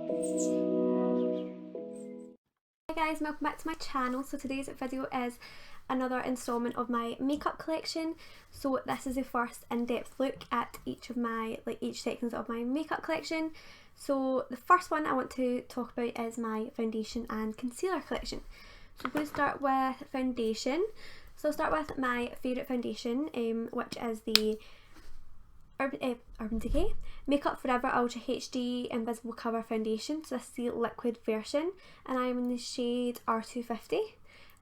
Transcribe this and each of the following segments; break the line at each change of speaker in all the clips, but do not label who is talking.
Hi guys, welcome back to my channel. So today's video is another installment of my makeup collection. So this is the first in-depth look at each sections of my makeup collection. So the first one I want to talk about is my foundation and concealer collection. So I'm going to start with foundation. So I'll start with my favourite foundation, which is the Urban Decay Makeup Forever Ultra HD Invisible Cover Foundation. So this is the liquid version and I am in the shade R250.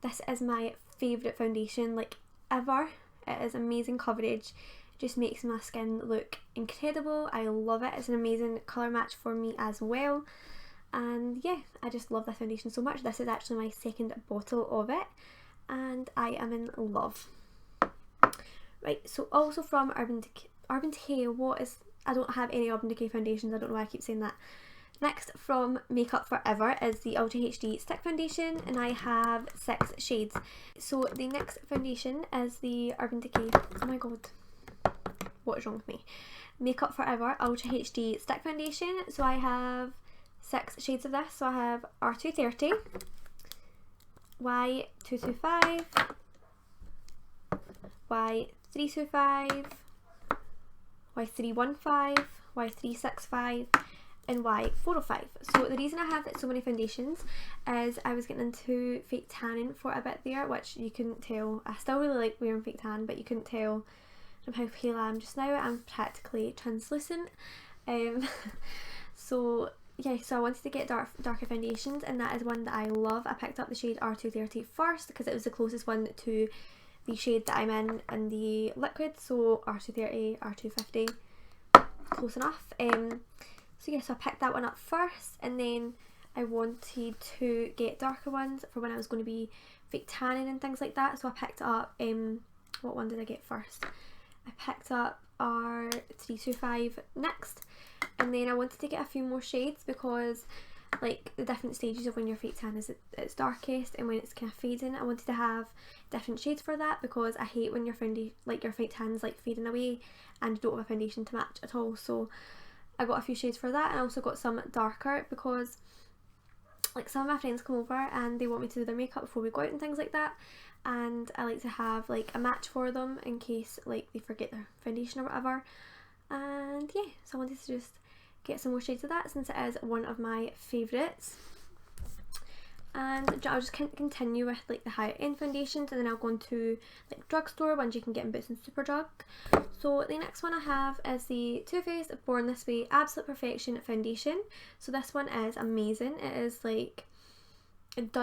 This is my favourite foundation like ever. It is amazing coverage, it just makes my skin look incredible. I love it. It's an amazing colour match for me as well, and yeah, I just love this foundation so much. This is actually my second bottle of it and I am in love. Right, so also from Urban Decay, I don't have any Urban Decay foundations, I don't know why I keep saying that. Next from Makeup Forever is the Ultra HD Stick Foundation and I have 6 shades. So the next foundation is the Urban Decay, oh my god, what is wrong with me? Makeup Forever Ultra HD Stick Foundation. So I have 6 shades of this. So I have R230, Y225, Y325, Y315, Y365 and Y405. So the reason I have so many foundations is I was getting into fake tanning for a bit there, which you couldn't tell. I still really like wearing fake tan, but you couldn't tell from how pale I am just now. I'm practically translucent. So yeah, so I wanted to get darker foundations and that is one that I love. I picked up the shade R230 first because it was the closest one to the shade that I'm in the liquid. So R230, R250, close enough. So yeah, so I picked that one up first and then I wanted to get darker ones for when I was going to be fake tanning and things like that. So I picked up, what one did I get first? I picked up R325 next, and then I wanted to get a few more shades because like the different stages of when your fake tan is at its darkest and when it's kind of fading. I wanted to have different shades for that because I hate when your fake tan is like fading away and you don't have a foundation to match at all. So I got a few shades for that, and I also got some darker because like some of my friends come over and they want me to do their makeup before we go out and things like that, and I like to have like a match for them in case like they forget their foundation or whatever. And yeah, so I wanted to just get some more shades of that since it is one of my favourites. And I'll just continue with like the higher end foundations and then I'll go into like drugstore ones you can get in Boots and Superdrug. So the next one I have is the Too Faced Born This Way Absolute Perfection Foundation. So this one is amazing. It is like, it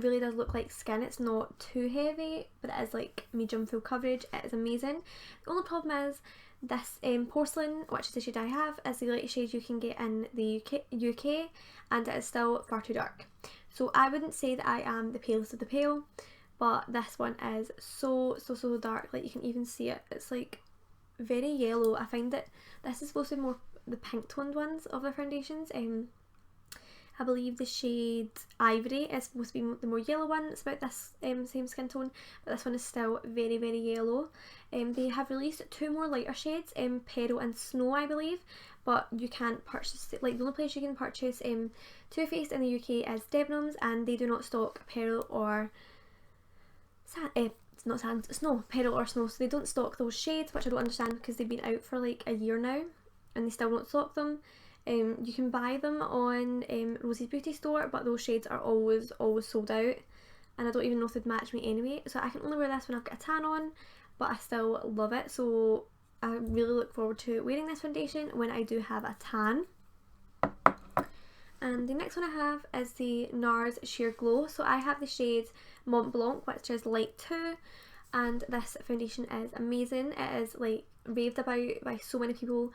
really does look like skin. It's not too heavy, but it is like medium full coverage. It is amazing. The only problem is this porcelain, which is the shade I have, is the lightest shade you can get in the UK and it is still far too dark. So I wouldn't say that I am the palest of the pale, but this one is so dark, like you can even see it. It's like very yellow. I find that this is supposed to be more the pink toned ones of the foundations. I believe the shade Ivory is supposed to be the more yellow one. It's about this same skin tone, but this one is still very yellow. They have released 2 more lighter shades, Peril and Snow I believe, but you can't purchase it. Like the only place you can purchase Too Faced in the UK is Debenhams, and they do not stock Peril or Snow, Peril or Snow, so they don't stock those shades, which I don't understand because they've been out for like a year now and they still don't stock them. You can buy them on Rosie's Beauty Store, but those shades are always sold out and I don't even know if they'd match me anyway. So I can only wear this when I've got a tan on, but I still love it. So I really look forward to wearing this foundation when I do have a tan. And the next one I have is the Nars Sheer Glow. So I have the shade Mont Blanc, which is light 2, and this foundation is amazing. It is like raved about by so many people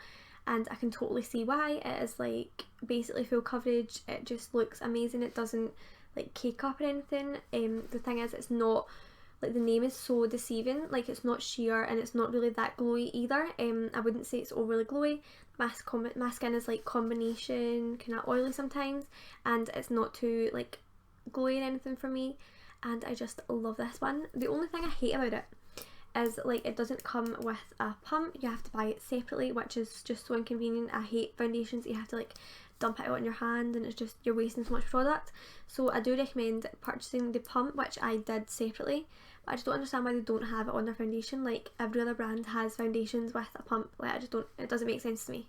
and I can totally see why. It is like basically full coverage. It just looks amazing. It doesn't like cake up or anything. The thing is, it's not like, the name is so deceiving. Like it's not sheer and it's not really that glowy either. I wouldn't say it's overly glowy. My skin is like combination kind of oily sometimes and it's not too like glowy or anything for me, and I just love this one. The only thing I hate about it is like it doesn't come with a pump, you have to buy it separately, which is just so inconvenient. I hate foundations that you have to like dump it out on your hand and it's just, you're wasting so much product. So I do recommend purchasing the pump, which I did separately, but I just don't understand why they don't have it on their foundation. Like every other brand has foundations with a pump, like I just don't, it doesn't make sense to me.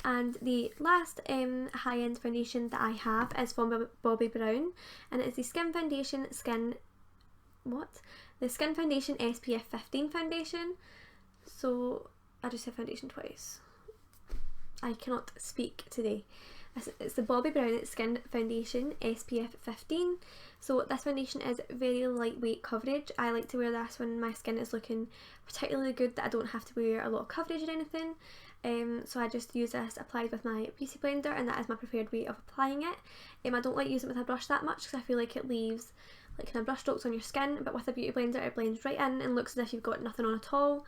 And the last high-end foundation that I have is from Bobbi Brown, and it is the Skin Foundation the Skin Foundation SPF 15 foundation. So I just said foundation twice. I cannot speak today. It's the Bobbi Brown Skin Foundation SPF 15. So this foundation is very lightweight coverage. I like to wear this when my skin is looking particularly good, that I don't have to wear a lot of coverage or anything. So I just use this applied with my beauty blender, and that is my preferred way of applying it. I don't like using it with a brush that much because I feel like it leaves like kind of brush strokes on your skin, but with a beauty blender it blends right in and looks as if you've got nothing on at all.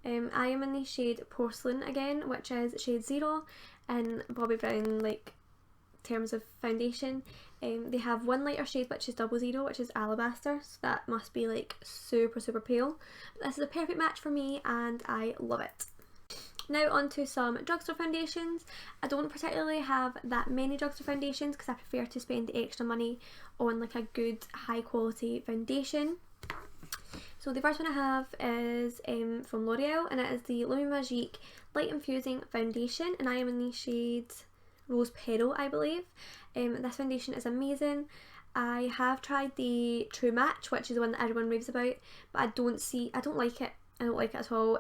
I am in the shade Porcelain again, which is shade 0 in Bobbi Brown like terms of foundation. They have one lighter shade which is 00, which is Alabaster, so that must be like super pale. But this is a perfect match for me and I love it. Now on to some drugstore foundations. I don't particularly have that many drugstore foundations because I prefer to spend the extra money on like a good high quality foundation. So the first one I have is from L'Oreal, and it is the Lumi Magique Light Infusing Foundation, and I am in the shade Rose Petal, I believe. This foundation is amazing. I have tried the True Match, which is the one that everyone raves about, but I don't like it. I don't like it at all.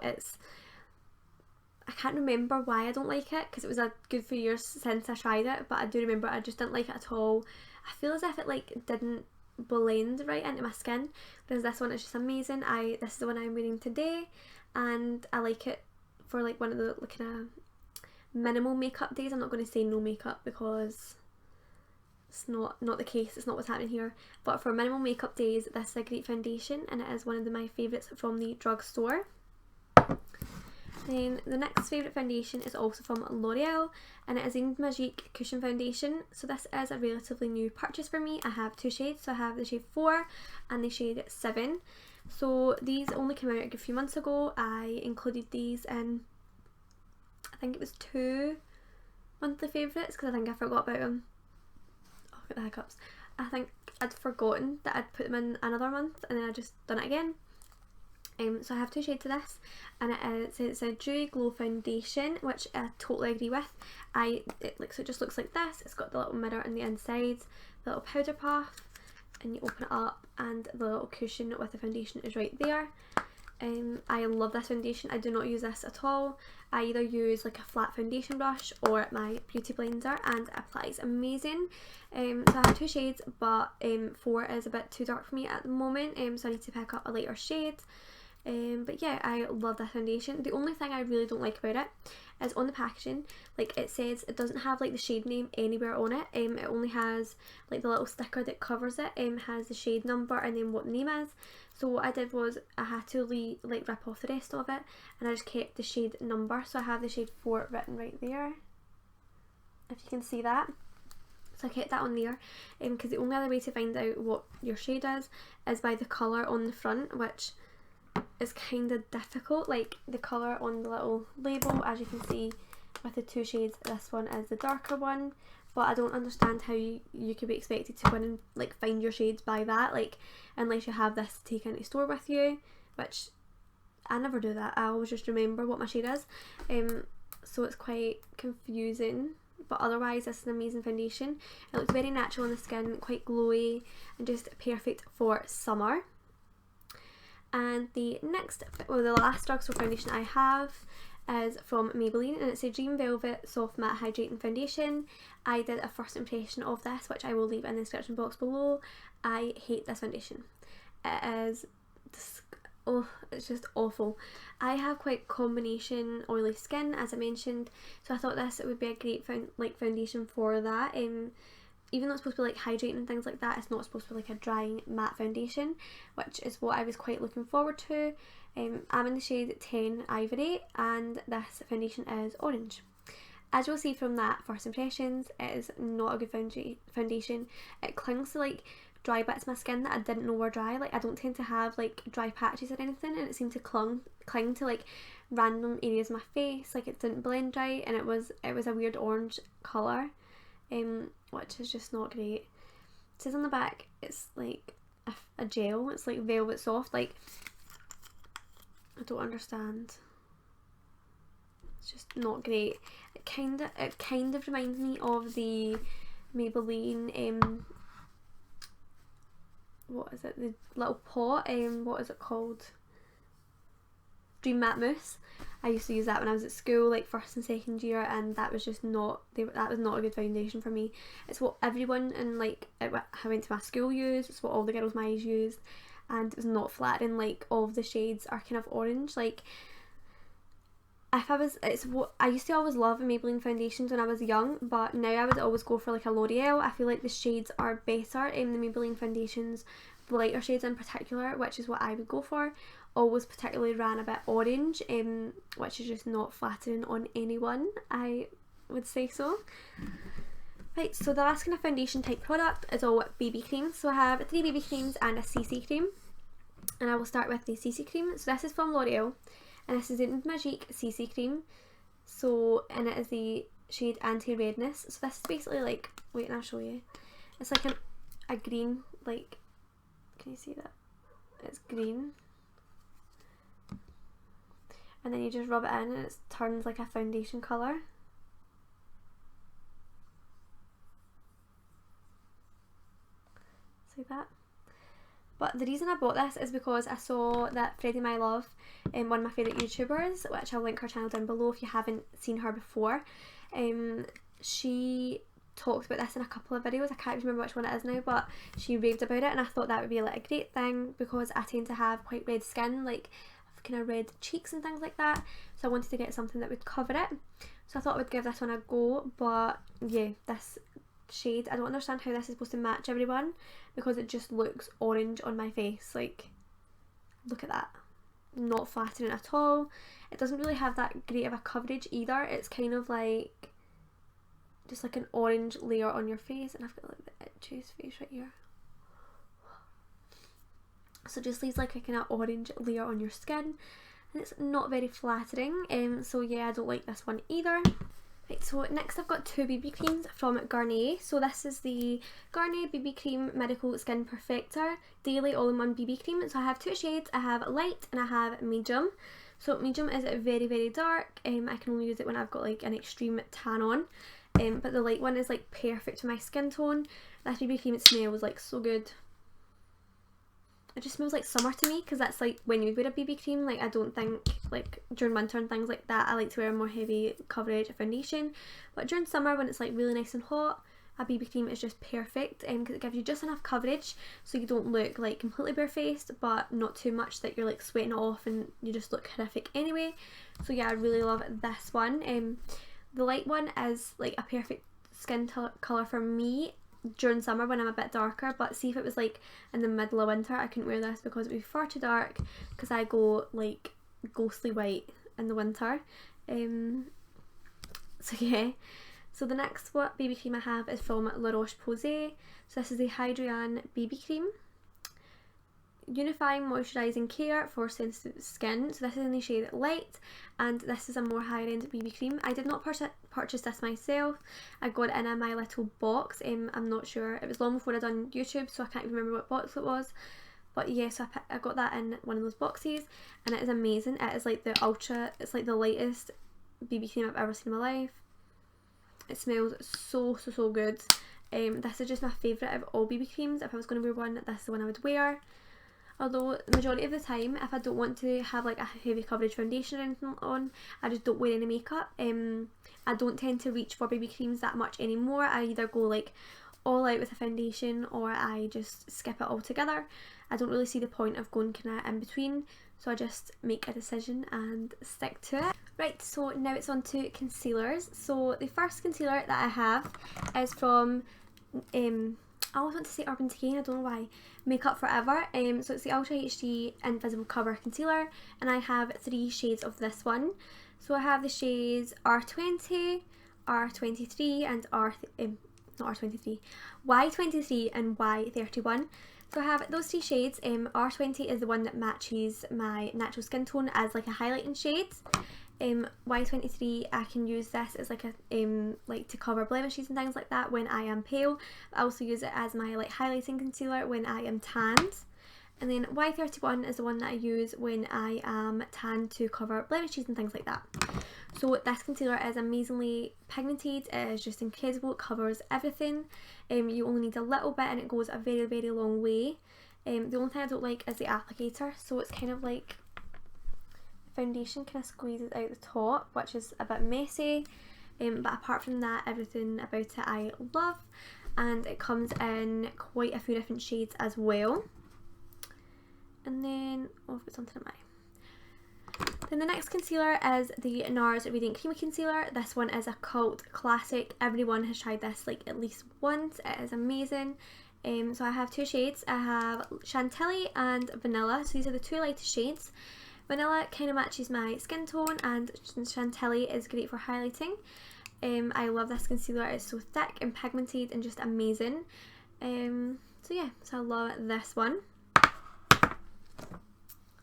I can't remember why I don't like it because it was a good few years since I tried it, but I do remember I just didn't like it at all. I feel as if it like didn't blend right into my skin, whereas this one is just amazing. This is the one I'm wearing today, and I like it for like one of the like, kind of minimal makeup days. I'm not going to say no makeup because it's not the case, it's not what's happening here, but for minimal makeup days this is a great foundation, and it is one of my favourites from the drugstore. Then the next favourite foundation is also from L'Oreal, and it is the Magique Cushion Foundation. So this is a relatively new purchase for me. I have two shades, so I have the shade 4 and the shade 7. So these only came out a few months ago. I included these in, I think it was 2 monthly favourites because I think I forgot about them. Oh, I've got the hiccups. I think I'd forgotten that I'd put them in another month and then I just done it again. So I have 2 shades of this, and it's a Dewy Glow foundation, which I totally agree with. So it just looks like this. It's got the little mirror on the inside, the little powder puff, and you open it up and the little cushion with the foundation is right there. I love this foundation. I do not use this at all. I either use like a flat foundation brush or my beauty blender, and it applies amazing. So I have 2 shades, but 4 is a bit too dark for me at the moment, so I need to pick up a lighter shade. But yeah, I love this foundation. The only thing I really don't like about it is on the packaging, like it says it doesn't have like the shade name anywhere on it. It only has like the little sticker that covers it, has the shade number and then what the name is. So what I did was I had to like rip off the rest of it, and I just kept the shade number. So I have the shade 4 written right there, if you can see that. So I kept that on there, because the only other way to find out what your shade is by the colour on the front, which is kind of difficult. Like the colour on the little label, as you can see with the 2 shades, this one is the darker one, but I don't understand how you could be expected to go in and like find your shades by that, like unless you have this to take into store with you, which I never do that. I always just remember what my shade is, so it's quite confusing. But otherwise this is an amazing foundation. It looks very natural on the skin, quite glowy, and just perfect for summer. And the last drugstore foundation I have is from Maybelline, and it's a Dream Velvet Soft Matte Hydrating Foundation. I did a first impression of this, which I will leave in the description box below. I hate this foundation. It is it's just awful. I have quite combination oily skin, as I mentioned, so I thought this would be a great foundation for that. Even though it's supposed to be like hydrating and things like that, it's not supposed to be like a drying matte foundation, which is what I was quite looking forward to. I'm in the shade 10 Ivory, and this foundation is orange. As you'll see from that first impressions, it is not a good foundation. It clings to like dry bits of my skin that I didn't know were dry. Like I don't tend to have like dry patches or anything, and it seemed to cling to like random areas of my face. Like it didn't blend right, and it was a weird orange colour, which is just not great. It says on the back it's like a gel, it's like velvet soft. Like I don't understand. It's just not great. It kind of reminds me of the Maybelline what is it, the little pot, what is it called, Dream Matte Mousse. I used to use that when I was at school, like first and second year, and that was just not, that was not a good foundation for me. It's what everyone in like I went to my school used, it's what all the girls my age used, and it was not flattering. Like all of the shades are kind of orange. Like it's what I used to always love Maybelline foundations when I was young, but now I would always go for like a L'Oreal. I feel like the shades are better in the Maybelline foundations, the lighter shades in particular, which is what I would go for. Always particularly ran a bit orange, which is just not flattering on anyone, I would say so. Right, so the last kind of foundation type product is all BB creams. So I have 3 BB creams and a CC cream, and I will start with the CC cream. So this is from L'Oreal, and this is the Magique CC cream. So, and it is the shade Anti-Redness. So this is basically like, wait and I'll show you. It's like a green, like, can you see that? It's green. And then you just rub it in and it turns like a foundation colour. See that? But the reason I bought this is because I saw that Freddie My Love, one of my favourite YouTubers, which I'll link her channel down below if you haven't seen her before, she talked about this in a couple of videos. I can't even remember which one it is now, but she raved about it, and I thought that would be like a great thing because I tend to have quite red skin, like kind of red cheeks and things like that, so I wanted to get something that would cover it. So I thought I would give this one a go, but yeah, this shade, I don't understand how this is supposed to match everyone because it just looks orange on my face. Like, look at that. Not flattering at all. It doesn't really have that great of a coverage either. It's kind of like just like an orange layer on your face, and I've got like the itchiest face right here. So just leaves like a kind of orange layer on your skin, and it's not very flattering. So yeah, I don't like this one either. Right, so next I've got 2 BB creams from Garnier. So this is the Garnier BB Cream Medical Skin Perfector Daily All-in-One BB Cream. So I have 2 shades. I have light and I have medium. So medium is very, very dark. I can only use it when I've got like an extreme tan on. But the light one is like perfect for my skin tone. This BB cream, it smells like so good. It just smells like summer to me, because that's like when you would wear a BB cream. Like I don't think like during winter and things like that I like to wear a more heavy coverage foundation, but during summer when it's like really nice and hot, a BB cream is just perfect, because it gives you just enough coverage so you don't look like completely barefaced, but not too much that you're like sweating it off and you just look horrific anyway. So yeah, I really love this one. The light one is like a perfect skin colour for me during summer when I'm a bit darker, but see if it was like in the middle of winter, I couldn't wear this because it would be far too dark, because I go like ghostly white in the winter. So yeah, so the next BB cream I have is from La Roche-Posay. So this is the Hydreane BB cream, unifying moisturising care for sensitive skin. So this is in the shade light, and this is a more higher end BB cream. I did not purchase this myself. I got it in a My Little box. I'm not sure, it was long before I done YouTube, so I can't even remember what box it was, but yeah, so I got that in one of those boxes, and it is amazing. It is like it's like the lightest BB cream I've ever seen in my life. It smells so good. This is just my favourite of all BB creams. If I was going to wear one, this is the one I would wear. Although the majority of the time, if I don't want to have like a heavy coverage foundation or anything on, I just don't wear any makeup. I don't tend to reach for BB creams that much anymore. I either go like all out with a foundation, or I just skip it altogether. I don't really see the point of going kind of in between, so I just make a decision and stick to it. Right, so now it's on to concealers. So the first concealer that I have is from I always want to say Urban Decay, I don't know why, Makeup Forever. So it's the Ultra HD Invisible Cover Concealer, and I have 3 shades of this one. So I have the shades R20, R23 and not R23, Y23 and Y31. So I have those three shades. R20 is the one that matches my natural skin tone as like a highlighting shade. Y23, I can use this as like a like to cover blemishes and things like that when I am pale. I also use it as my like highlighting concealer when I am tanned. And then Y31 is the one that I use when I am tanned to cover blemishes and things like that. So this concealer is amazingly pigmented, it is just incredible, it covers everything. You only need a little bit and it goes a very, very long way. The only thing I don't like is the applicator, so it's kind of like foundation kind of squeezes out the top, which is a bit messy. But apart from that, everything about it I love, and it comes in quite a few different shades as well. And then, oh, I've got something in my eye. Then the next concealer is the Nars Radiant Creamy Concealer. This one is a cult classic. Everyone has tried this like at least once. It is amazing. So I have two shades. I have Chantilly and Vanilla. So these are the two lightest shades. Vanilla kind of matches my skin tone, and Chantilly is great for highlighting. I love this concealer. It's so thick and pigmented and just amazing. So yeah, so I love this one.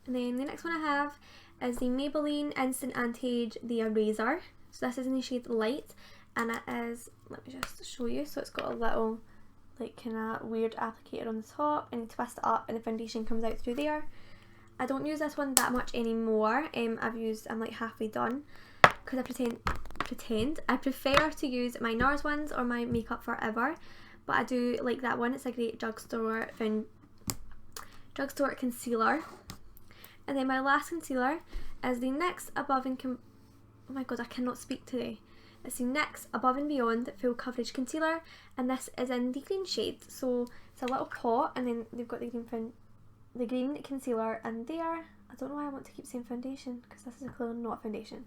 And then the next one I have is the Maybelline Instant Anti-Age The Eraser. So this is in the shade Light, and it is, let me just show you, so it's got a little like kind of weird applicator on the top, and you twist it up and the foundation comes out through there. I don't use this one that much anymore. I'm like halfway done because I prefer to use my Nars ones or my Makeup Forever, but I do like that one. It's a great drugstore concealer. And then my last concealer is the NYX Above and oh my god, I cannot speak today. It's the NYX Above and Beyond Full Coverage Concealer, and this is in the green shade. So it's a little pot, and then they've got the green concealer in there. I don't know why I want to keep saying foundation, because this is clearly not a foundation.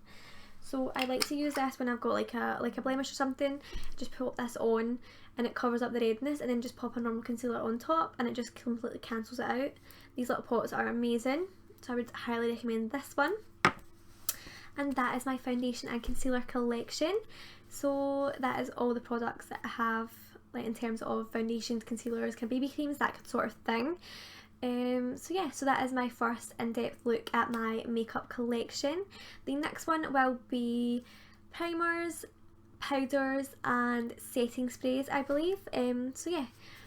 So I like to use this when I've got like a blemish or something. Just put this on and it covers up the redness, and then just pop a normal concealer on top and it just completely cancels it out. These little pots are amazing. So I would highly recommend this one. And that is my foundation and concealer collection. So that is all the products that I have, like in terms of foundations, concealers, kind of baby creams, that sort of thing. So yeah, so that is my first in-depth look at my makeup collection. The next one will be primers, powders and setting sprays, I believe. So yeah.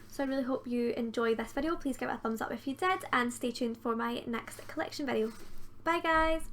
So I really hope you enjoyed this video. Please give it a thumbs up if you did, and stay tuned for my next collection video. Bye guys!